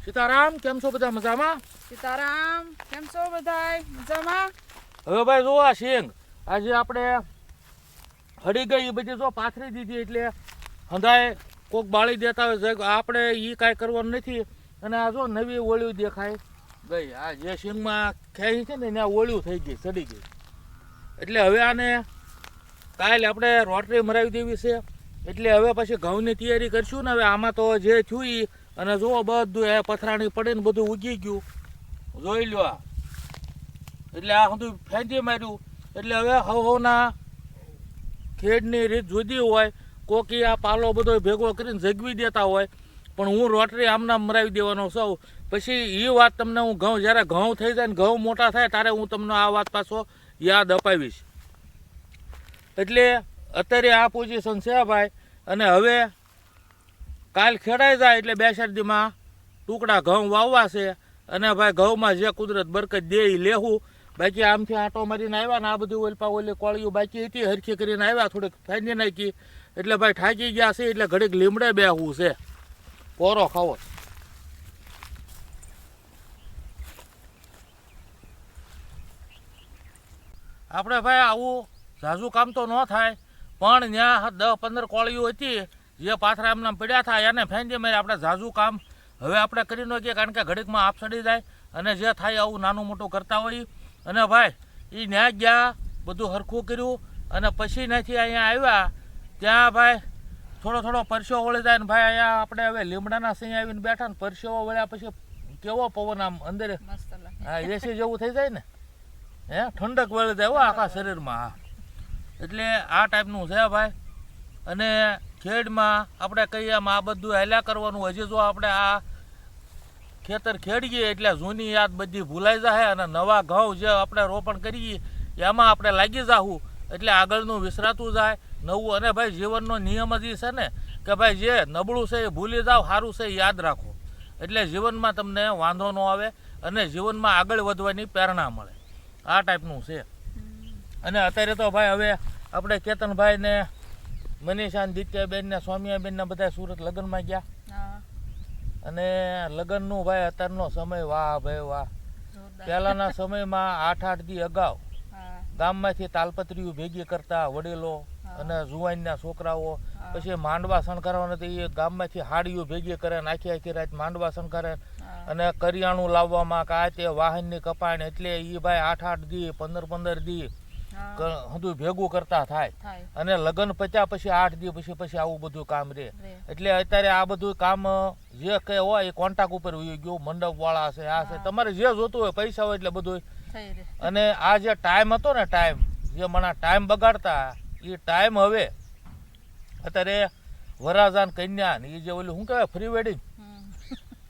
સીતારામ, કેમ છો બધા? મજામાં? સીતારામ, કેમ છો બધાય? મજામાં? હવે ભાઈ જો આ શેંગ આજે આપણે હળી ગઈ, એ બધી જો પાથરી દીધી, એટલે હંધાય કોક બાળી દેતા હોય છે. આપણે એ કાંઈ કરવાનું નથી. અને આ જો નવી ઓળ્યું દેખાય ગઈ, આ જે શેંગમાં ખેઈ છે ને ત્યાં ઓળ્યું થઈ ગઈ, સડી ગઈ. એટલે હવે આને કાલે આપણે રોટરી મરાવી દેવી છે. એટલે હવે પછી ઘઉંની તૈયારી કરશું ને. હવે આમાં તો જે થયું ઈ, અને જુઓ બધું એ પથરાણી પડીને બધું ઉગી ગયું, જોઈ લો આ. એટલે આ બધું ફેંકી માર્યું. એટલે હવે હવના ખેડની રીત જુદી હોય. કોકી આ પાલો બધો ભેગો કરીને જગવી દેતા હોય, પણ હું રોટરી આમના મરાવી દેવાનો સૌ. પછી એ વાત તમને હું ઘઉં જ્યારે ઘઉં થઈ જાય ને ઘઉં મોટા થાય ત્યારે હું તમને આ વાત પાછો યાદ અપાવીશ. એટલે અત્યારે આ પોઝિશન છે ભાઈ. અને હવે કાલ ખેડાઈ જાય એટલે 2-4 દીમાં ટુકડા ઘઉં વાવવા છે. અને ભાઈ ઘઉંમાં જે કુદરત બરકત દે એ લેવું. બાકી આમથી આંટો મારીને આવ્યા ને આ બધું ઓલપા ઓલી કોળીઓ બાકી હતી, હરખી કરીને આવ્યા, થોડીક ફાંદી નાખી. એટલે ભાઈ થાકી ગયા છે, એટલે ઘડીક લીમડે બેહવું છે, કોરો ખાવો. આપણે ભાઈ આવું ઝાઝું કામ તો ન થાય, પણ ત્યાં 10-15 કોળીઓ હતી જે પાથરા એમના પડ્યા થાય એને ફેંદી મારી આપણે ઝાઝું કામ હવે આપણે કરી નાખીએ. કારણ કે ઘડીકમાં આપ સડી જાય, અને જે થાય આવું નાનું મોટું કરતા હોય. અને ભાઈ એ ન્યા ગયા, બધું હરખું કર્યું, અને પછી ત્યાંથી અહીંયા આવ્યા. ત્યાં ભાઈ થોડો પરસેવો વળી જાય ને ભાઈ અહીંયા આપણે હવે લીમડાના સિંહ આવીને બેઠા ને પરસેવો વળ્યા પછી કેવો પવન આમ અંદર, હા એસી જેવું થઈ જાય ને, હે ઠંડક વળી જાય આખા શરીરમાં. હા, એટલે આ ટાઈપનું છે ભાઈ. અને ખેડમાં આપણે કહીએ આમ આ બધું હાલ્યા કરવાનું. હજી જો આપણે આ ખેતર ખેડીએ એટલે જૂની યાદ બધી ભૂલાઈ જાય, અને નવા ઘઉં જે આપણે રોપણ કરીએ એમાં આપણે લાગી જાવું, એટલે આગળનું વિસરાતું જાય નવું. અને ભાઈ જીવનનો નિયમ જ છે ને કે ભાઈ જે નબળું છે એ ભૂલી જાઓ, સારું છે એ યાદ રાખો. એટલે જીવનમાં તમને વાંધો ન આવે, અને જીવનમાં આગળ વધવાની પ્રેરણા મળે. આ ટાઈપનું છે. અને અત્યારે તો ભાઈ હવે આપણે કેતનભાઈ ને મનીષા ને દિત્યાબેન ને સ્વામિયાબેન ને બધા સુરત લગ્નમાં ગયા. અને લગ્નનું ભાઈ અત્યારનો સમય વાહ ભાઈ વાહ. પહેલાના સમયમાં 8-8 દી અગાઉ ગામમાંથી તાલપત્રીઓ ભેગી કરતા વડીલો અને જુવાનના છોકરાઓ. પછી માંડવા શણગારવાના એ ગામમાંથી હાડીઓ ભેગી કરે ને આખી રાત માંડવા શણગારે. અને કરિયાણું લાવવામાં કે આ તે વાહનની કપાણ, એટલે એ ભાઈ 8-8 દી 15-15 દી બધું ભેગું કરતા થાય. અને લગ્ન પત્યા પછી 8 દી પછી આવું બધું કામ રહે. એટલે અત્યારે આ બધું કામ જે કંઈ હોય એ કોન્ટ્રાક્ટ ઉપર ગયું. મંડપ વાળા છે, આ છે, તમારે જે જોતું હોય પૈસા હોય એટલે બધું. અને આ જે ટાઈમ હતો ને, ટાઈમ જે મને ટાઈમ બગાડતા, એ ટાઈમ હવે અત્યારે વરાજાન કન્યા ને એ જે ઓલું શું કહેવાય ફ્રી વેડિંગ,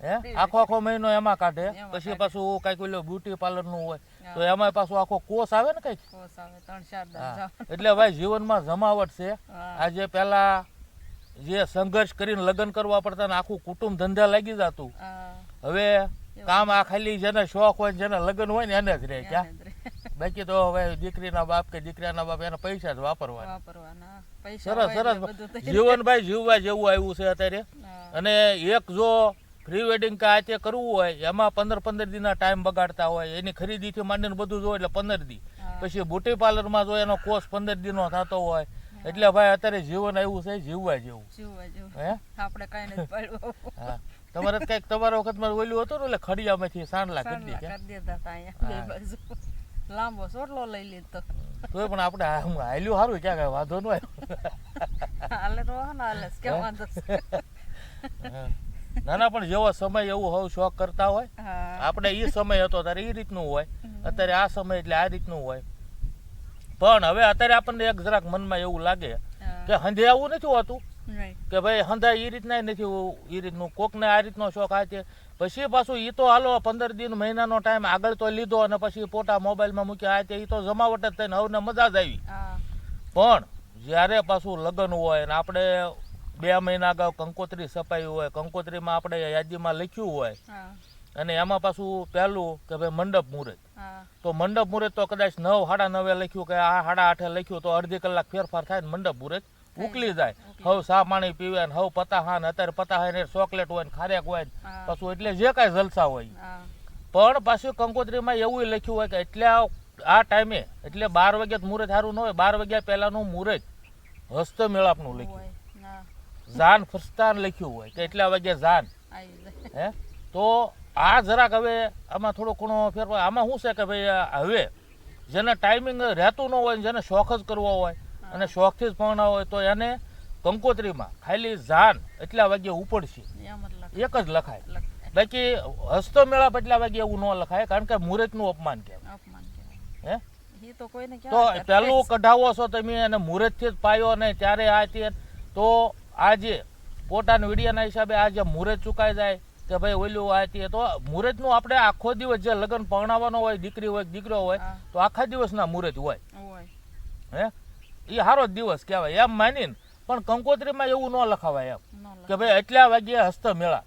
હે આખો મહિનો એમાં કાઢે. પછી પાછું કઈક ઓલું બ્યુટી પાર્લરનું હોય તો એમાં પાછું આખો કોર્સ આવે ને કઈક. એટલે ભાઈ જીવનમાં જમાવટ છે. આજે પેલા જે સંઘર્ષ કરીને લગ્ન કરવા પડતા ને આખું કુટુંબ ધંધા લાગી જતું, હવે કામ આ ખાલી જેને શોખ હોય જેને લગ્ન હોય ને એને જ રહે. ક્યાં બાકી તો હવે દીકરીના બાપ કે દીકરાના બાપ એના પૈસા જ વાપરવાના. સરસ જીવન ભાઈ જીવવા જેવું આવ્યું છે અત્યારે. અને એક જો પ્રી વેડિંગ કે આ તે કરવું હોય એમાં 15-15 દીના ટાઈમ બગાડતા હોય. એની ખરીદીથી માંડીને બધું જો એટલે 15 દી. પછી બ્યુટી પાર્લરમાં જો એનો કોર્સ 15 દીનો થતો હોય. એટલે ભાઈ અત્યારે જીવન આવ્યું છે જીવવા જેવું. હે આપણે કઈ નથી પાડવું. હા, તમારે કઈક તમારા વખતમાં ઓલું હતું ને, એટલે ખડિયામાંથી સાંડલા કરી દીધા, લાંબો સોટલો લઈ લીધો. તોય પણ આપણે હાલ્યું સારું, ક્યાં કઈ વાંધો ન હાલે તો હાલે કે વાંધો. નાના પણ જેવો સમય એવું હવે શોખ કરતા હોય. આપણે એ સમય હતો ત્યારે એ રીતનું હોય, અત્યારે આ સમય એટલે આ રીતનું હોય. પણ હવે અત્યારે આપણને એક જરાક મનમાં એવું લાગે કે હંધે આવું નથી હોતું કે ભાઈ હંધા એ રીતના નથી એ રીતનું. કોકને આ રીતનો શોખ આ છે. પછી પાછું એ તો હાલો 15 દિન મહિનાનો ટાઈમ આગળ તો લીધો, અને પછી પોતા મોબાઈલમાં મૂક્યા. આ તે એ તો જમાવટ જ થઈને હવે મજા જ આવી. પણ જ્યારે પાછું લગ્ન હોય ને આપણે 2 મહિના અગાઉ કંકોત્રી છપાઈ હોય, કંકોત્રીમાં આપણે યાદીમાં લખ્યું હોય, અને એમાં પાછું પહેલું કે ભાઈ મંડપ મુહૂર્ત. તો મંડપ મુહૂર્ત તો કદાચ 9, 9:30 લખ્યું કે આ 8:30 લખ્યું તો અડધી કલાક ફેરફાર થાય ને મંડપ મુહૂર્ત ઉકલી જાય. હવ સા પાણી પીવે ને હવ પતાહા ને અત્યારે પતાહા ને ચોકલેટ હોય ને ખારેક હોય ને હા. પાછું એટલે જે કાંઈ જલસા હોય. હા. પણ પાછું કંકોત્રીમાં એવું લખ્યું હોય કે એટલે આ ટાઈમે એટલે 12 વાગ્યા મુહૂર્ત સારું ન હોય, 12 વાગ્યા પહેલાનું મુહૂર્ત હસ્ત મેળાપનું લખ્યું, હોય. ના. જાન ફરસ્તાન લખ્યું હોય કે એટલા વાગ્યા જાન. આવી જાય. હે તો આ જરાક હવે આમાં થોડો ઘણો ફેરફાર. આમાં શું છે કે ભાઈ હવે જેને ટાઈમિંગ રહેતું ન હોય ને જેને શોખ જ કરવો હોય અને શોખથી જ ભણવા હોય તો એને કંકોત્રીમાં ખાલી જાન એટલા વાગ્યે ઉપડશે એમ જ લખાય. એક જ લખાય. બાકી હસ્તો મેળાપ એટલા વાગે એવું ન લખાય કારણ કે મુહૂર્તનું અપમાન કહેવાય. અપમાન કહેવાય. હે ઈ તો કોઈને તો ક્યાં પહેલું કઢાવો છો તમે અને મુહૂર્તથી જ પાયો નહીં ત્યારે આ તે તો આજે પોતાના વીડિયાના હિસાબે આ જે મુહૂર્ત ચૂકાઈ જાય કે ભાઈ ઓલું આ તે તો મુહૂર્તનું આપણે આખો દિવસ જે લગ્ન પરણાવવાનો હોય, દીકરી હોય દીકરો હોય હા. તો આખા દિવસના મુહૂર્ત હોય. હોય. હે એ સારો જ દિવસ કહેવાય એમ માનીને પણ કંકોત્રીમાં એવું ન લખાવાય એમ ન લખાય. કે ભાઈ એટલા વાગ્યે હસ્ત મેળા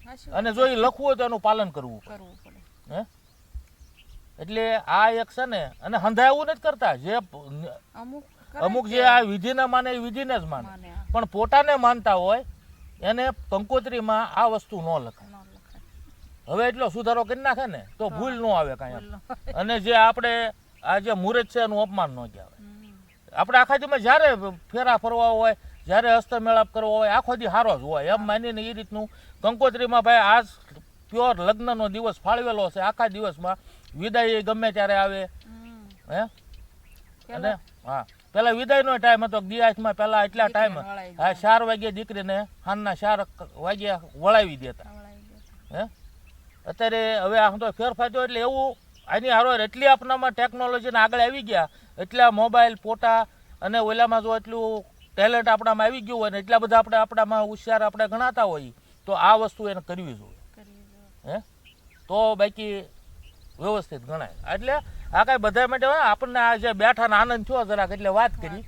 હાચી અને જો એ લખવું હોય તો એનું પાલન કરવું પડે. કરવું પડે. હે એટલે આ એક છે ને અને હંધા એવું નથી કરતા જે અમુક અમુક જે આ વિધિને માને એ વિધિને જ માને માને પણ પોતાને માનતા હોય એને કંકોત્રીમાં આ વસ્તુ ન લખાય. ન લખાય. હવે એટલો સુધારો કરી નાખે ને તો ભૂલ ન આવે કાંઈ એમ. બોલો. અને જે આપણે આ જે મુહૂર્ત છે એનું અપમાન ન કહેવાય. હમ. આપણે આખા દીમાં જ્યારે ફેરા ફરવા હોય, જ્યારે હસ્તમેળાપ કરવો હોય આખો દી સારો જ હોય એમ માનીને એ રીતનું કંકોત્રીમાં ભાઈ આજ પ્યોર લગ્નનો દિવસ ફાળવેલો છે. આખા દિવસમાં વિદાય ગમે ત્યારે આવે. હમ. હે અને પેલા હા પેલા વિદાયનો ટાઈમ હતો દિયાસમાં પેલા એટલા ટાઈમ વળાઈ હા 4 વાગ્યે દીકરીને સાંજના 4 વાગ્યે વળાવી દેતા. વળાઈ ગયો. હે અત્યારે હવે આ તો ફેરફાર થયો એટલે એવું આની હારો એટલી આપણામાં ટેકનોલોજીને આગળ આવી ગયા એટલા મોબાઈલ ફોટા અને ઓલામાં જો એટલું ટેલેન્ટ આપણામાં આવી ગયું હોય ને એટલા બધા આપણે આપણામાં હોશિયાર આપણે ગણાતા હોઈએ તો આ વસ્તુ એને કરવી જોઈએ. કરી દો. હે તો બાકી વ્યવસ્થિત ગણાય. એટલે આ કાંઈ બધા માટે હોય આપણને આ જે બેઠાને આનંદ થયો જરાક એટલે વાત કરી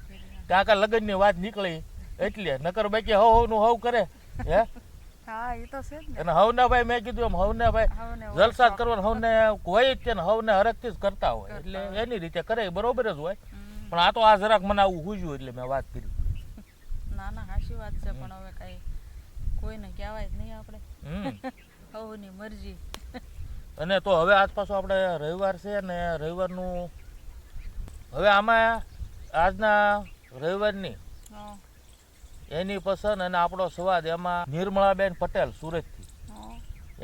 કે આ કાંઈ લગ્નની વાત નીકળી એટલે નકર બાકી હવનું હવ કરે. હે હા એ તો છે જ ને. અને હવના ભાઈ મેં કીધું એમ હવને ભાઈ હવને જલસા જ કરવાનું હવને હોય જ છે ને હવને હરખથી જ કરતા હોય એટલે એની રીતે કરે એ બરોબર જ હોય. હમ. પણ આ તો આ જરાક મને આવું હુજ્યું એટલે મેં વાત કરી. ના ના હાચી વાત છે પણ હવે કઈ કોઈને કહેવાય જ નહીં આપણે. હવની મરજી. અને તો હવે આજ પાછો આપણે રવિવાર છે ને રવિવારનું હવે આમાં આજના રવિવારની હા. એની પસંદ અને આપણો સ્વાદ એમાં નિર્મળાબેન પટેલ સુરતથી હા.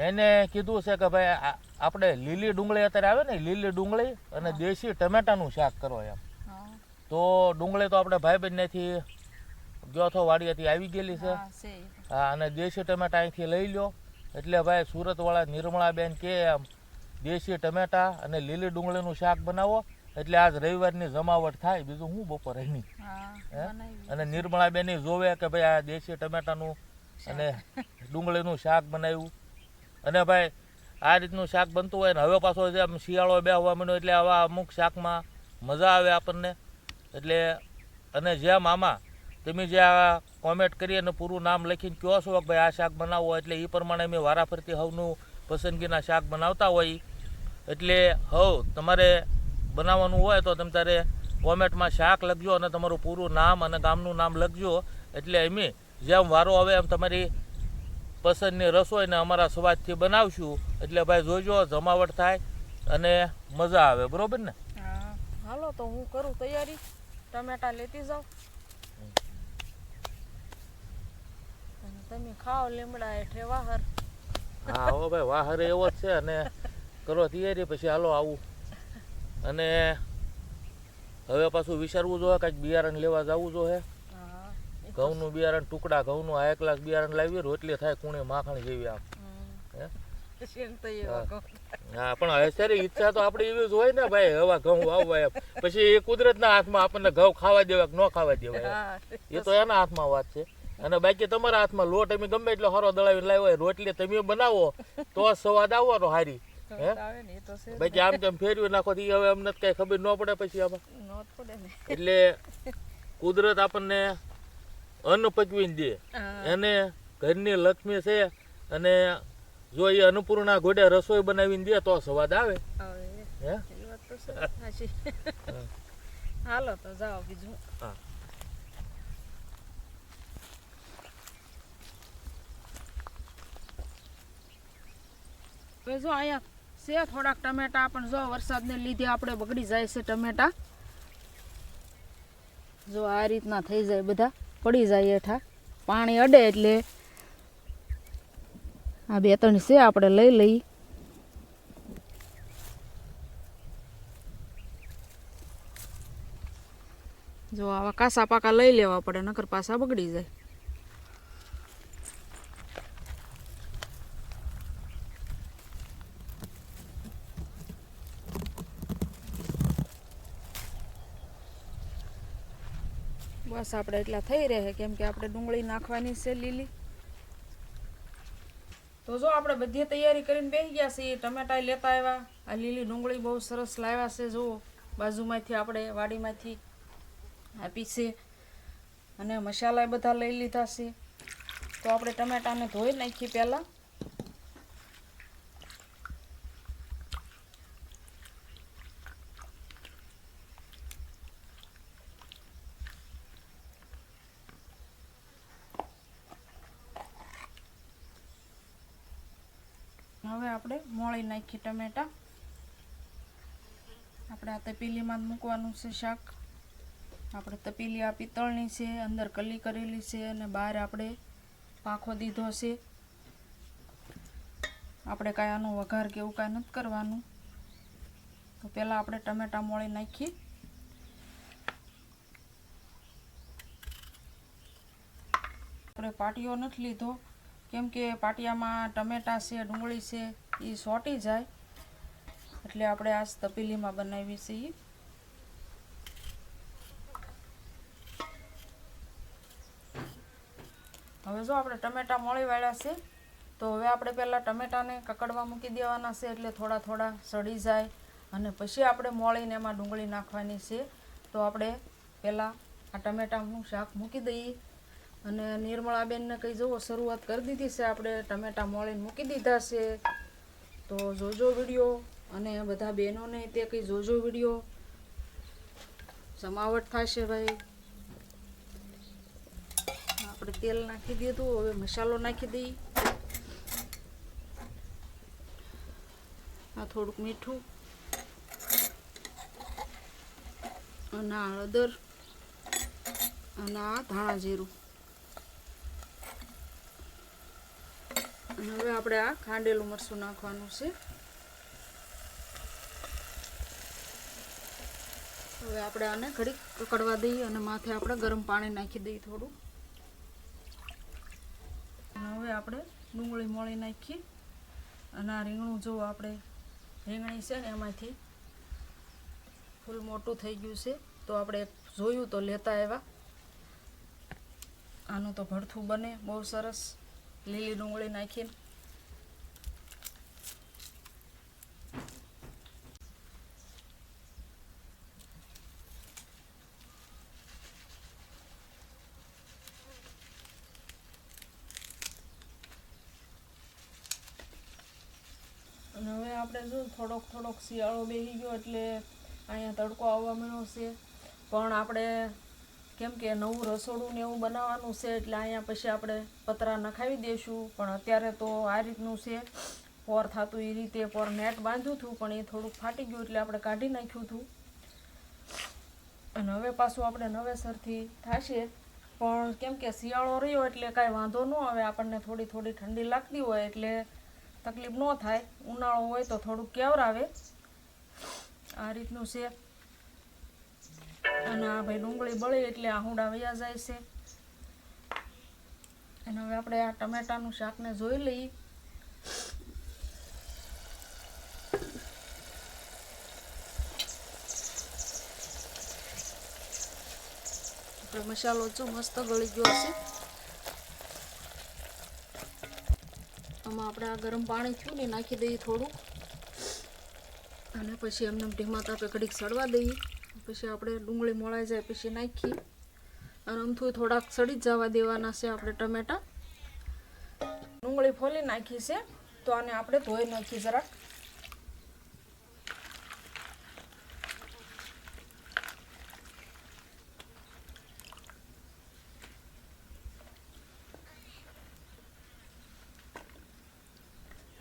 એને કીધું છે કે ભાઈ આપણે લીલી ડુંગળી અત્યારે આવે ને લીલી ડુંગળી અને દેશી ટમેટાનું શાક કરો એમ. હા. તો ડુંગળી તો આપણે ભાઈબંધનેથી ગયો તો વાડીએથી આવી ગયેલી છે. હા છે ઈ તો. હા અને દેશી ટમેટા અહીંથી લઈ લો એટલે ભાઈ સુરતવાળા નિર્મળાબેન કે એમ દેશી ટમેટા અને લીલી ડુંગળીનું શાક બનાવો એટલે આજ રવિવારની જમાવટ થાય બીજું હું બપોરે નહીં. હા હે? બનાવી. અને નિર્મળાબેન જોવે કે ભાઈ આ દેશી ટમેટાનું અને ડુંગળીનું શાક બનાવ્યું અને ભાઈ આ રીતનું શાક બનતું હોય ને હવે પાછો જે આમ શિયાળો બેહવા માંડ્યો એટલે આવા અમુક શાકમાં મજા આવે આપણને. એટલે અને જેમ આમાં તમે જે આ કોમેન્ટ કરી અને પૂરું નામ લખીને કહો છો કે ભાઈ આ શાક બનાવો એટલે એ પ્રમાણે અમે વારાફરતી હવનું પસંદગીના શાક બનાવતા હોય. એટલે હવ તમારે બનાવવાનું હોય તો તમે તારે કોમેન્ટમાં શાક લખજો અને તમારું પૂરું નામ અને ગામનું નામ લખજો એટલે અમે જેમ વારો આવે એમ તમારી પસંદની રસોઈને અમારા સ્વાદથી બનાવશું એટલે ભાઈ જોજો જમાવટ થાય અને મજા આવે. બરોબર ને? હા હાલો તો હું કરું તૈયારી ટમેટા લેતી જાઉં અને તમે ખાઓ લીમડા હેઠે વાહર. હા હો ભાઈ વાહરે એવો જ છે અને કરો તૈયારી પછી હાલો આવું. અને હવે પાછું વિચારવું જોઈએ કાંઈક બિયારણ લેવા જવું જોઈએ. હા ઘઉંનું બિયારણ ટુકડા ઘઉંનું હાઈ ક્લાસ બિયારણ લાવીએ રોટલી થાય કુણી માખણ જેવી આમ. હે શેન તો એવા કહું. હા પણ હવે સારી ઈચ્છા તો આપણી એવી જ હોય ને ભાઈ હવા ઘઉં વાવવા એમ પછી એ કુદરતના હાથમાં આપણને ઘઉં ખાવા દેવા કે ન ખાવા દેવા હા એ તો એના હાથમાં વાત છે. અને બાકી તમારા હાથમાં લોટ અમે ગમે એટલો સારો દળાવીને લાવ્યો હોય રોટલી તમે બનાવો તો સ્વાદ આવવાનો હારી. હે આવે ને એ તો છે બાકી આમ તેમ ફેરવી નાખો તો ઈ હવે અમને કઈ ખબર ન પડે પછી આમાં. નોટ પડે ને. એટલે કુદરત આપણને અન્ન પકવીને દે હા. એને ઘરની લક્ષ્મી છે અને જો એ અન્નપૂર્ણા ઘોડે રસોઈ બનાવીને દે તો સ્વાદ આવે. હવે હે એ વાત તો છે સાચી. હાલો તો જાઓ બીજું. હા હવે જો અહીંયા છે થોડાક ટમેટા, પણ જો વરસાદને લીધે આપણે બગડી જાય છે ટમેટા. જો આ રીતના થઈ જાય, બધા પડી જાય હેઠા, પાણી અડે એટલે આ 2-3 છે આપણે લઈ લઈ. જો આવા કાસા પાકા લઈ લેવા પડે, નકર પાછા બગડી જાય. બસ આપણે એટલા થઈ રહે, કેમ કે આપણે ડુંગળી નાખવાની છે લીલી. તો જો આપણે બધી તૈયારી કરીને બેસી ગયા છીએ. ટમેટા લેતા આવ્યા, આ લીલી ડુંગળી બહુ સરસ લાવ્યા છે. જુઓ બાજુમાંથી આપણે વાડીમાંથી આપી છે, અને મસાલા બધા લઈ લીધા છે. તો આપણે ટમેટાને ધોઈ નાખીએ પહેલાં. હવે આપણે મોળી નાખીએ ટમેટા. આપણે આ તપેલીમાં જ મૂકવાનું છે શાક. આપણે તપેલી આ પિત્તળની છે, અંદર કલી કરેલી છે, અને બહાર આપણે પાંખો દીધો છે. આપણે કાંઈ આનો વઘાર કે એવું કાંઈ નથી કરવાનું. તો પહેલાં આપણે ટમેટા મોળી નાખીએ. આપણે પાટીઓ નથી લીધો, કેમ કે પાટિયામાં ટમેટા છે, ડુંગળી છે, એ સોટી જાય, એટલે આપણે આ તપેલીમાં બનાવી છીએ. હવે જો આપણે ટમેટા મોળી વાળ્યા છે, તો હવે આપણે પહેલાં ટમેટાને કકડવા મૂકી દેવાના છે, એટલે થોડા થોડા સડી જાય, અને પછી આપણે મોળીને એમાં ડુંગળી નાખવાની છે. તો આપણે પહેલાં આ ટમેટાનું શાક મૂકી દઈએ. અને નિર્મળાબેનને કંઈ જુઓ શરૂઆત કરી દીધી છે, આપણે ટમેટા મોળીને મૂકી દીધા છે. તો જોજો વિડીયો, અને બધા બહેનોને તે કંઈ જોજો વિડીયો. જમાવટ થશે ભાઈ. આપણે તેલ નાખી દીધું, હવે મસાલો નાખી દઈએ. આ થોડુંક મીઠું, અને આ હળદર, અને આ ધાણા જીરું. અને હવે આપણે આ ખાંડેલું મરચું નાખવાનું છે. હવે આપણે આને ઘડીક કકડવા દઈએ, અને માથે આપણે ગરમ પાણી નાખી દઈએ થોડું. અને હવે આપણે ડુંગળી મોળી નાખીએ. અને આ રીંગણું જો આપણે રીંગણી છે ને એમાંથી ફૂલ મોટું થઈ ગયું છે, તો આપણે જોયું તો લેતા આવ્યા. આનું તો ભરથું બને બહુ સરસ લીલી ડુંગળી નાખીને. અને હવે આપણે જો થોડોક શિયાળો બેસી ગયો, એટલે અહીંયા તડકો આવવા મળ્યો છે. પણ આપણે કેમ કે નવું રસોડું ને એવું બનાવવાનું છે, એટલે અહીંયા પછી આપણે પતરા નખાવી દઈશું. પણ અત્યારે તો આ રીતનું છે, પોર થતું એ રીતે પોર નેટ બાંધ્યું હતું, પણ એ થોડુંક ફાટી ગયું, એટલે આપણે કાઢી નાખ્યું હતું. અને હવે પાછું આપણે નવેસરથી થશે. પણ કેમ કે શિયાળો રહ્યો એટલે કાંઈ વાંધો ન આવે, આપણને થોડી ઠંડી લાગતી હોય એટલે તકલીફ ન થાય. ઉનાળો હોય તો થોડુંક કેવરાવે. આ રીતનું છે. અને આ ભાઈ ડુંગળી બળે એટલે આહુડા વયા જાય છે. અને હવે આપણે આ ટમેટાનું શાકને જોઈ લઈએ. આપણે મસાલો જો મસ્ત ગળી ગયો છે. આમાં આપણે આ ગરમ પાણી થયું ને નાખી દઈએ થોડું, અને પછી એમને ઢીમા તાપે ઘડીક સડવા દઈએ. પછી આપણે ડુંગળી મોળાઈ જાય પછી નાખી, અને આમથું થોડાક સડી જ જવા દેવાના છે આપણે ટમેટા. ડુંગળી ફોલી નાખી છે, તો આને આપણે ધોઈ નાખી જરાક.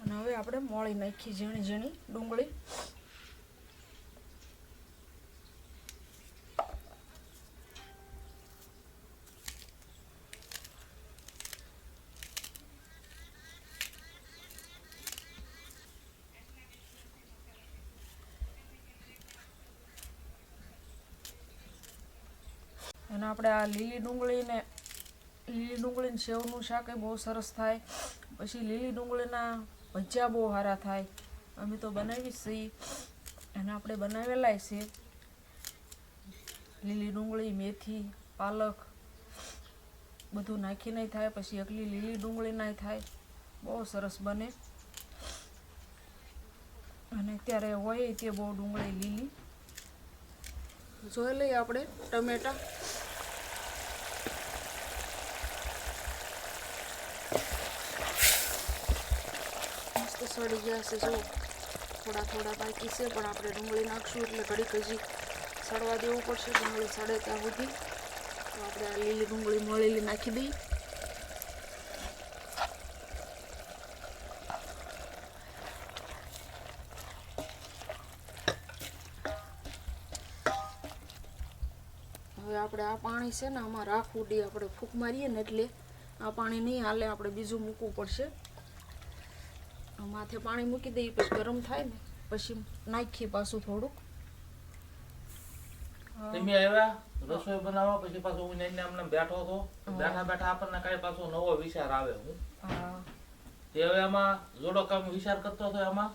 અને અને હવે આપણે મોળી નાખી ઝીણી ઝીણી ડુંગળી. અને આપણે આ લીલી ડુંગળીને સેવનું શાક એ બહુ સરસ થાય. પછી લીલી ડુંગળીના ભજીયા બહુ સારા થાય. અમે તો બનાવી છીએ અને આપણે બનાવેલા છે. લીલી ડુંગળી, મેથી, પાલક બધું નાખીને થાય. પછી એકલી લીલી ડુંગળીના થાય, બહુ સરસ બને. અને અત્યારે હોય તે બહુ ડુંગળી લીલી. જોઈ લઈએ આપણે ટમેટા. મસ્ત સડી ગયા છે. જો થોડા થોડા બાકી છે, પણ આપણે ડુંગળી નાખશું એટલે ઘડીક હજી સડવા દેવું પડશે. ડુંગળી સડે ત્યાં સુધી તો આપણે આ લીલી ડુંગળી મળેલી નાખી દઈએ. હવે આપણે આ પાણી છે ને આમાં રાખવું દઈએ. આપણે ફૂંક મારીએ ને એટલે આ પાણી નહીં હાલે, આપણે બીજું મૂકવું પડશે. માથે પાણી મૂકી દઈએ, પછી ગરમ થાય ને પછી નાખીએ પાછું થોડુંક. તમે આવ્યા રસોઈ બનાવવા, પછી પાછું હું એને આમને બેઠો હતો. બેઠા બેઠા આપણને કઈ પાછો નવો વિચાર આવે. હું તે હવે આમાં જોડો કામ વિચાર કરતો હતો. એમાં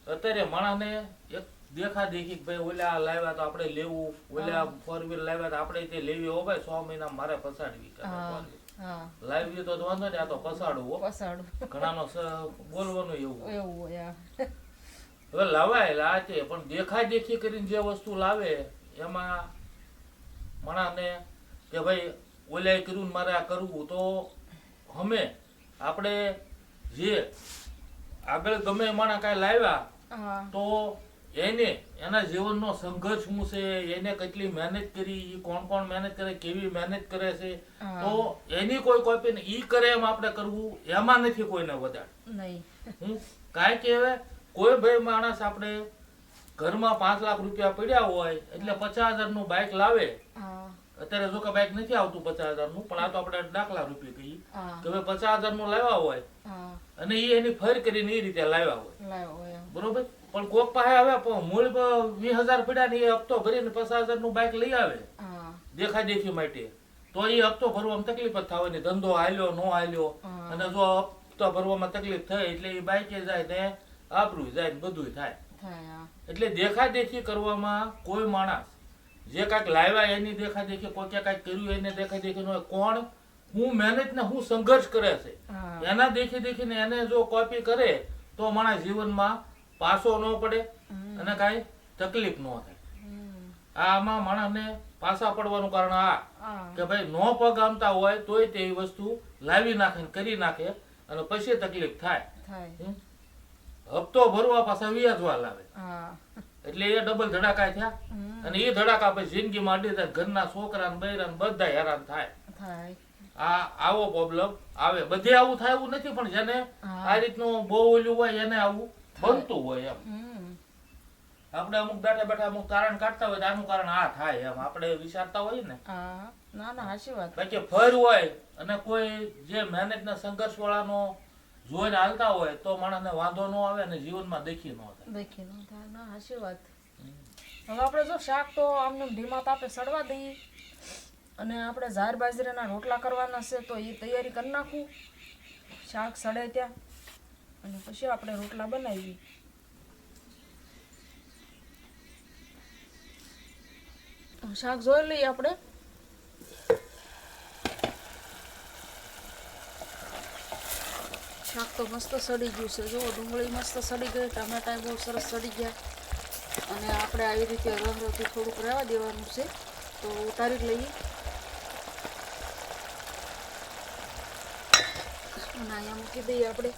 અત્યારે માણસને એક દેખા દેખી ભાઈ ઓલા લાવ્યા તો આપણે લેવું, ઓલા 4 વ્હીલ લાવ્યા તો આપણે તે લેવી. હો ભાઈ 6 મહિના મારે પસાડવી. લાવી તો વાંધો ને, આ તો પસાડવું. ઘણાનો બોલવાનું એવું હોય. હવે લાવાયેલા આ છે, પણ દેખા દેખી કરીને જે વસ્તુ લાવે એમાં માણસને કે ભાઈ ઓલાએ કર્યું મારે આ કરવું. તો અમે આપણે જે આગળ ગમે માણસ કાંઈ લાવ્યા તો એને એના જીવનનો સંઘર્ષ શું છે, એને કેટલી મહેનત કરી, કોણ કોણ મહેનત કરે, કેવી મહેનત કરે છે, તો એની કોઈ કોપી ને ઈ કરે એમ આપણે કરવું. એમાં નથી કોઈને વધારે. કાંઈ કે હવે કોઈ ભાઈ માણસ આપણે ઘરમાં 5 લાખ રૂપિયા પડ્યા હોય એટલે 50,000 નું બાઇક લાવે. અત્યારે જો કે બાઇક નથી આવતું 50,000 નું, પણ આ તો આપણે દાખલા રૂપિયા કહીએ કે ભાઈ 50,000 નું લાવ્યા હોય અને એ એની ફર કરીને એ રીતે લાવ્યા હોય, બરોબર. પણ કોક પાસે હવે મૂળ 20,000 પડ્યા ને એ હપ્તો ભરીને 50,000 નું બાઇક લઈ આવે દેખા દેખી માટે, તો એ હપ્તો ભરવામાં તકલીફ જ થવાની. ધંધો હાલ્યો નો હાલ્યો, અને જો હપ્તો ભરવામાં તકલીફ થઈ એટલે એ બાઇકે જાય ને આબરૂ જાય ને બધું થાય. એટલે દેખા દેખી કરવામાં કોઈ માણસ જે કાંઈક લાવ્યા એની દેખા દેખી, કોઈ કાંઈક કર્યું એને દેખા દેખી નો. કોણ હું મહેનત ને હું સંઘર્ષ કરે છે એના દેખી દેખીને એને જો કોપી કરે તો માણસ જીવનમાં પાછો ન પડે અને કાંઈ તકલીફ ન થાય. આમાં માણસને પાછા પડવાનું કારણ આ કે ભાઈ નો પગ આમતા હોય તોય તે વસ્તુ લાવી નાખે ને કરી નાખે અને પછી તકલીફ થાય. હપ્તો ભરવા પાછા વ્યાજવા લાવે એટલે એ ડબલ ધડાકા થયા. અને એ ધડાકા પછી જિંદગીમાં અડી જાય. ઘરના છોકરા ને બૈરા ને બધા હેરાન થાય. આવો પ્રોબ્લેમ આવે. બધે આવું થાય એવું નથી, પણ જેને આ રીતનું બહુ ઓલું હોય એને આવું બનતું હોય. એમ આપણે અમુક બેઠા બેઠા અમુક કારણ કાઢતા હોય આનું કારણ આ થાય એમ આપણે વિચારતા હોય ને. બાકી ફર હોય અને કોઈ જે મહેનત ના સંઘર્ષ વાળાનો જોઈને હાલતા હોય તો માણસને વાંધો ન આવે અને જીવનમાં દેખી ન થાય. ના હાચી વાત. હવે આપણે જો શાક તો આમને ધીમા તાપે સડવા દઈએ અને આપણે ઝાર બાજરાના રોટલા કરવાના છે તો એ તૈયારી કરી નાખું શાક સડે ત્યાં, અને પછી આપણે રોટલા બનાવીએ. શાક જોઈ લઈએ આપણે. શાક તો મસ્ત સડી ગયું છે. જુઓ ડુંગળી મસ્ત સડી ગઈ, ટમેટા બહુ સરસ સડી ગયા. અને આપણે આવી રીતે રસથી થોડુંક રહેવા દેવાનું છે તો ઉતારી લઈએ. અને અહીંયા મૂકી દઈએ આપણે.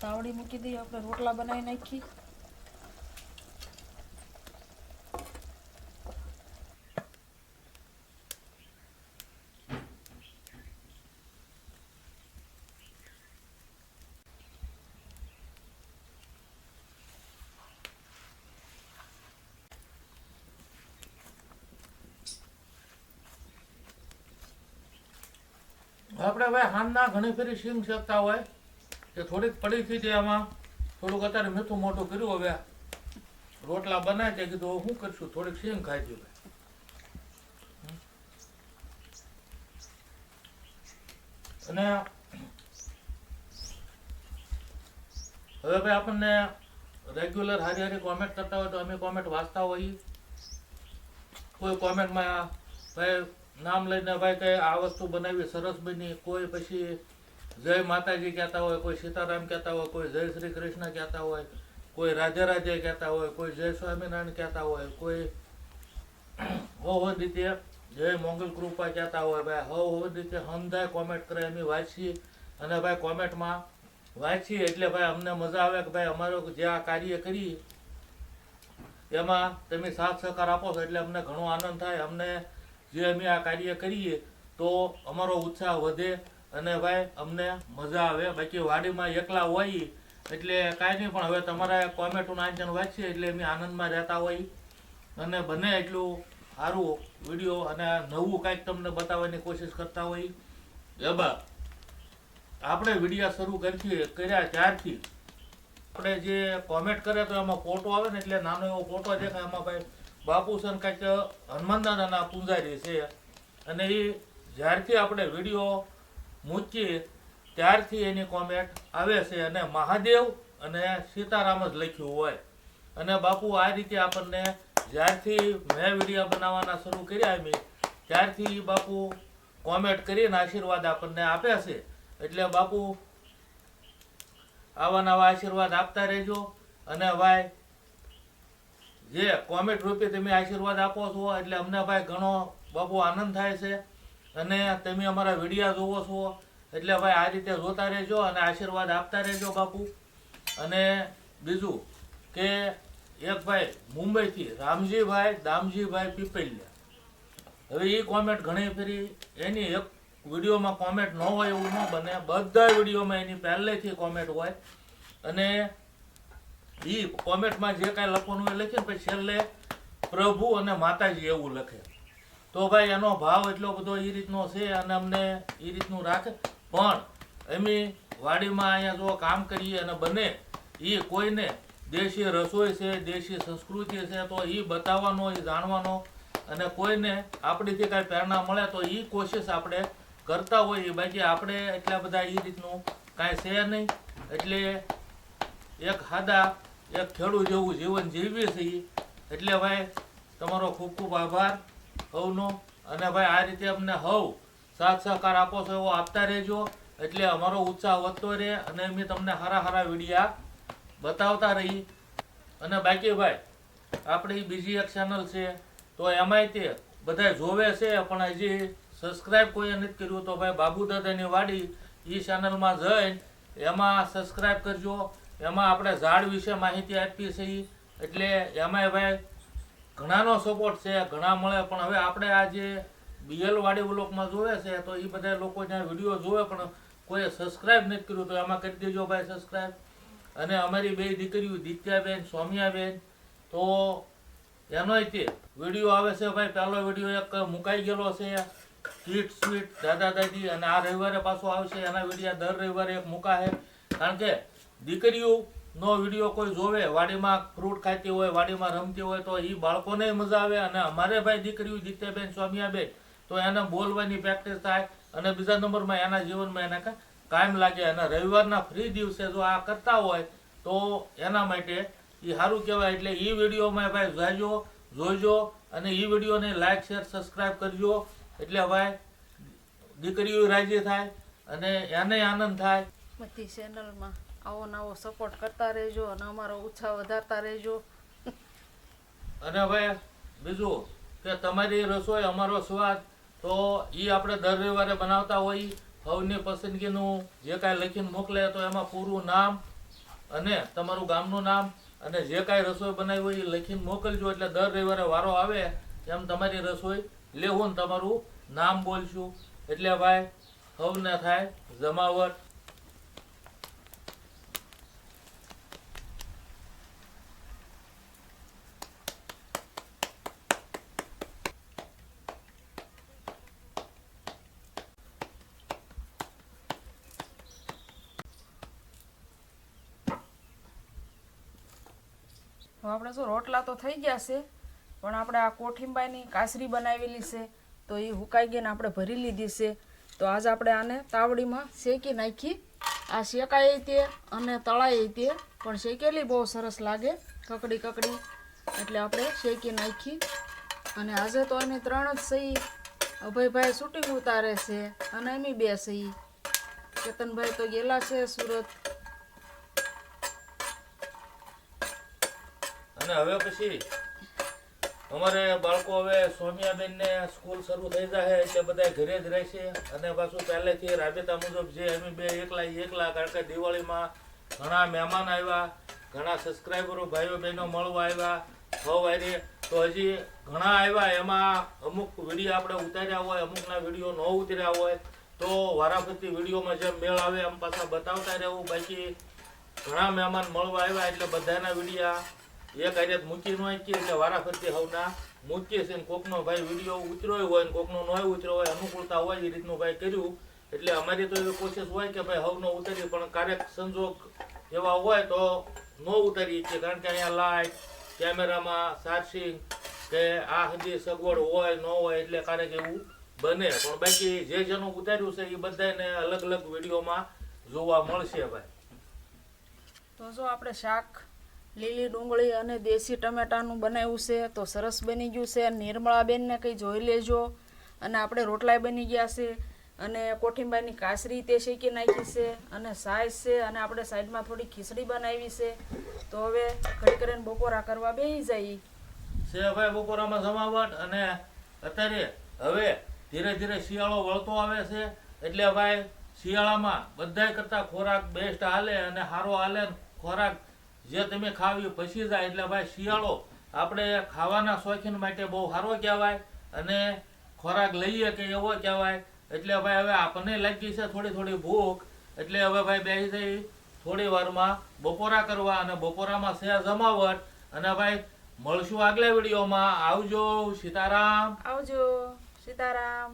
તાવડી મૂકી દઈએ આપણે. રોટલા બનાવી નાખી. આપણે ભાઈ હાંજના ઘણી ફેરી સીંગ શેકતા હોય કે થોડીક પડી થઈ જાય એમાં થોડુંક અત્યારે મીઠું મોટું કર્યું હવે રોટલા બનાય તે કીધું શું કરશું થોડીક સીંગ ખાઈ દઉં અને હવે ભાઈ આપણને રેગ્યુલર હારી હારી કોમેન્ટ કરતા હોય તો અમે કોમેન્ટ વાંચતા હોઈએ કોઈ કોમેન્ટમાં ભાઈ નામ લઈને ભાઈ કે આ વસ્તુ બનાવી સરસ બની કોઈ પછી જય માતાજી કહેતા હોય કોઈ સીતારામ કહેતા હોય કોઈ જય શ્રી કૃષ્ણ કહેતા હોય કોઈ રાધે રાધે કહેતા હોય કોઈ જય સ્વામિનારાયણ કહેતા હોય કોઈ હો રીતે જય મોંગલ કૃપા કહેતા હોય ભાઈ હો રીતે સમજાય કોમેન્ટ કરે એમ વાંચીએ અને ભાઈ કોમેન્ટમાં વાંચીએ એટલે ભાઈ અમને મજા આવે કે ભાઈ અમારું જે આ કાર્ય કરી એમાં તમે સાથ સહકાર આપો છો એટલે અમને ઘણો આનંદ થાય અમને જે અમે આ કાર્ય કરીએ તો અમારો ઉત્સાહ વધે અને ભાઈ અમને મજા આવે બાકી વાડીમાં એકલા હોઈએ એટલે કાંઈ નહીં પણ હવે તમારા કોમેન્ટોનું આંચન વાંચીએ એટલે અમે આનંદમાં રહેતા હોઈએ અને બને એટલું સારું વિડીયો અને નવું કાંઈક તમને બતાવવાની કોશિશ કરતા હોઈએ એમાં આપણે વિડીયો શરૂ કર્યા ત્યારથી આપણે જે કોમેન્ટ કરે તો એમાં ફોટો આવે ને એટલે નાનો એવો ફોટો દેખાય એમાં ભાઈ બાપુસન કંઈક હનુમાન દાદાના પૂજારી છે અને એ જ્યારથી આપણે વિડીયો મૂકીએ ત્યારથી એની કોમેન્ટ આવે છે અને મહાદેવ અને સીતારામ જ લખ્યું હોય અને બાપુ આ રીતે આપણને જ્યારથી મેં વિડીયો બનાવવાના શરૂ કર્યા એમ ત્યારથી બાપુ કોમેન્ટ કરીને આશીર્વાદ આપણને આપ્યા છે એટલે બાપુ આવા નવા આશીર્વાદ આપતા રહેજો અને ભાઈ જે કોમેન્ટ રૂપે તમે આશીર્વાદ આપો છો એટલે અમને ભાઈ ઘણો બાપુ આનંદ થાય છે અને તમે અમારા વિડીયો જોવો છો એટલે ભાઈ આ રીતે જોતા રહેજો અને આશીર્વાદ આપતા રહેજો બાપુ અને બીજું કે એક ભાઈ મુંબઈથી રામજીભાઈ દામજીભાઈ પીપલિયા હવે એ કોમેન્ટ ઘણી ફેરી એની એક વિડીયોમાં કોમેન્ટ ન હોય એવું ન બને બધા વિડીયોમાં એની પહેલેથી કોમેન્ટ હોય અને એ કોમેન્ટમાં જે કાંઈ લખવાનું એ લખે પછી છેલ્લે પ્રભુ અને માતાજી એવું લખે તો ભાઈ એનો ભાવ એટલો બધો એ રીતનો છે અને અમને એ રીતનું રાખે પણ અમે વાડીમાં અહીંયા જો કામ કરીએ અને બને એ કોઈને દેશી રસોઈ છે દેશી સંસ્કૃતિ છે તો એ બતાવવાનો એ જાણવાનો અને કોઈને આપણીથી કાંઈ પ્રેરણા મળે તો એ કોશિશ આપણે કરતા હોઈએ બાકી આપણે એટલા બધા એ રીતનું કાંઈ છે નહીં એટલે એક સાદા એક ખેડૂત જેવું જીવન જીવીએ છીએ એટલે ભાઈ તમારો ખૂબ ખૂબ આભાર હવનો અને ભાઈ આ રીતે અમને હવ સાથ સહકાર આપો છો એવો આપતા રહેજો એટલે અમારો ઉત્સાહ વધતો રહે અને અમે તમને સારા સારા વિડીયા બતાવતા રહી અને બાકી ભાઈ આપણી બીજી એક ચેનલ છે તો એમાંય તે બધા જોવે છે પણ હજી સબસ્ક્રાઈબ કોઈએ નથી કર્યું તો ભાઈ બાબુ દાદાની વાડી એ ચેનલમાં જઈને એમાં સબસ્ક્રાઈબ કરજો એમાં આપણે ઝાડ વિશે માહિતી આપીએ છીએ એટલે એમાંય ભાઈ ઘણાનો સપોર્ટ છે ઘણા મળે પણ હવે આપણે આ જે બીએલ વાડી વ્લોગમાં જોવે છે તો એ બધા લોકો જ્યાં વિડીયો જોવે પણ કોઈએ સબસ્ક્રાઈબ નથી કર્યું તો એમાં કરી દેજો ભાઈ સબસ્ક્રાઈબ અને અમારી બે દીકરીઓ દિત્યાબેન સૌમ્યાબેન તો એનોય તે વિડીયો આવે છે ભાઈ પહેલો વિડીયો એક મુકાઈ ગયેલો છે કિટ સ્વીટ દાદા દાદી અને આ રવિવારે પાછો આવશે એના વિડીયો દર રવિવારે એક મુકાશે કારણ કે દીકરીઓનો વિડીયો કોઈ જોવે વાડીમાં ફ્રૂટ ખાતી હોય વાડીમાં રમતી હોય તો એ બાળકોને મજા આવે અને અમારે ભાઈ દીકરીઓ દિત્યાબેન સૌમ્યાબેન તો એને બોલવાની પ્રેક્ટિસ થાય અને બીજા નંબરમાં એના જીવનમાં એને કાયમ લાગે અને રવિવારના ફ્રી દિવસે જો આ કરતા હોય તો એના માટે એ સારું કહેવાય એટલે એ વિડીયોમાં ભાઈ જોઈજો અને એ વિડીયોને લાઈક શેર સબસ્ક્રાઈબ કરજો એટલે ભાઈ દીકરીઓ રાજી થાય અને એને આનંદ થાય બધી ચેનલમાં આવો નવો સપોર્ટ કરતા રહેજો અને અમારો ઉત્સાહ વધારતા રહેજો અને ભાઈ બીજું કે તમારી રસોઈ અમારો સ્વાદ તો એ આપણે દર રવિવારે બનાવતા હોઈએ સૌની પસંદગીનું જે કાંઈ લખીને મોકલે તો એમાં પૂરું નામ અને તમારું ગામનું નામ અને જે કાંઈ રસોઈ બનાવી હોય એ લખીને મોકલજો એટલે દર રવિવારે વારો આવે એમ તમારી રસોઈ લેવું ને તમારું નામ બોલશું એટલે ભાઈ સૌને થાય જમાવટ હવે આપણે શું રોટલા તો થઈ ગયા છે, પણ આપણે આ કોઠીંબાઈની કાસરી બનાવેલી છે તો એ હુકાઈ ગઈ ને આપણે ભરી લીધી છે. તો આજ આપણે આને તાવડીમાં શેકી નાખી. આ શેકાય તે અને તળાય તે, પણ શેકેલી બહુ સરસ લાગે, કકડી કકડી, એટલે આપણે શેકી નાખી. અને આજે તો અમે 3 જ સહી. અભયભાઈ શૂટિંગ ઉતારે છે અને અમે 2 સહી. કેતનભાઈ તો ગયેલા છે સુરત. અને હવે પછી અમારે બાળકો હવે સોમિયાબેન ને સ્કૂલ શરૂ થઈ જાય એટલે બધા ઘરે જ રહેશે. અને પાછું પહેલેથી રાબેતા મુજબ જે અમે 2 એકલા કારણ કે દિવાળીમાં ઘણા મહેમાન આવ્યા, ઘણા સબસ્ક્રાઈબરો ભાઈઓ બહેનો મળવા આવ્યા, વારી તો હજી ઘણા આવ્યા. એમાં અમુક વિડીયો આપણે ઉતાર્યા હોય, અમુકના વિડીયો ન ઉતર્યા હોય, તો વારાફરતી વિડીયોમાં જેમ મેળ આવે એમ પાછા બતાવતા રહેવું. બાકી ઘણા મહેમાન મળવા આવ્યા એટલે બધાના વિડીયા એક આજે મૂકી ન શકીએ એટલે વારાફરતી હવના મૂકીએ છીએ. કોકનો ભાઈ વિડીયો ઉતર્યો હોય ને કોકનો ન ઉતર્યો હોય, અનુકૂળતા હોય એ રીતનું ભાઈ કર્યું. એટલે અમારી તો એવી કોશિશ હોય કે ભાઈ હવનો ઉતારીએ, પણ ક્યારેક સંજોગ એવા હોય તો ન ઉતારીએ છીએ. કારણ કે અહીંયા લાઇટ, કેમેરામાં ચાર્જિંગ કે આ હજી સગવડ હોય ન હોય એટલે ક્યારેક એવું બને. પણ બાકી જે જેનું ઉતાર્યું છે એ બધાને અલગ અલગ વિડીયોમાં જોવા મળશે ભાઈ. તો જો આપણે શાક લીલી ડુંગળી અને દેશી ટમેટાનું બનાવ્યું છે તો સરસ બની ગયું છે. નિર્મળાબેનને કંઈ જોઈ લેજો. અને આપણે રોટલાય બની ગયા છે અને કોઠીંબાની કાસરી તે શેકી નાખી છે અને સાઈઝ છે. અને આપણે સાઈડમાં થોડી ખીચડી બનાવી છે. તો હવે ઘડી કરીને બપોરા કરવા બેસી જઈએ છે ભાઈ બપોરામાં જમાવટ. અને અત્યારે હવે ધીરે ધીરે શિયાળો વળતો આવે છે એટલે ભાઈ શિયાળામાં બધાય કરતા ખોરાક બેસ્ટ હાલે અને સારો હાલે. ખોરાક જે તમે ખાવી પછી જાય એટલે ભાઈ શિયાળો આપણે ખાવાના શોખીન માટે બહુ સારો કહેવાય અને ખોરાક લઈએ કે એવો કહેવાય. એટલે ભાઈ હવે આપણને લાગી છે થોડી થોડી ભૂખ, એટલે હવે ભાઈ બેસી જઈ થોડી વારમાં બપોરા કરવા. અને બપોરામાં છે જમાવટ. અને ભાઈ મળશું આગલા વિડીયોમાં. આવજો. સીતારામ. આવજો. સીતારામ.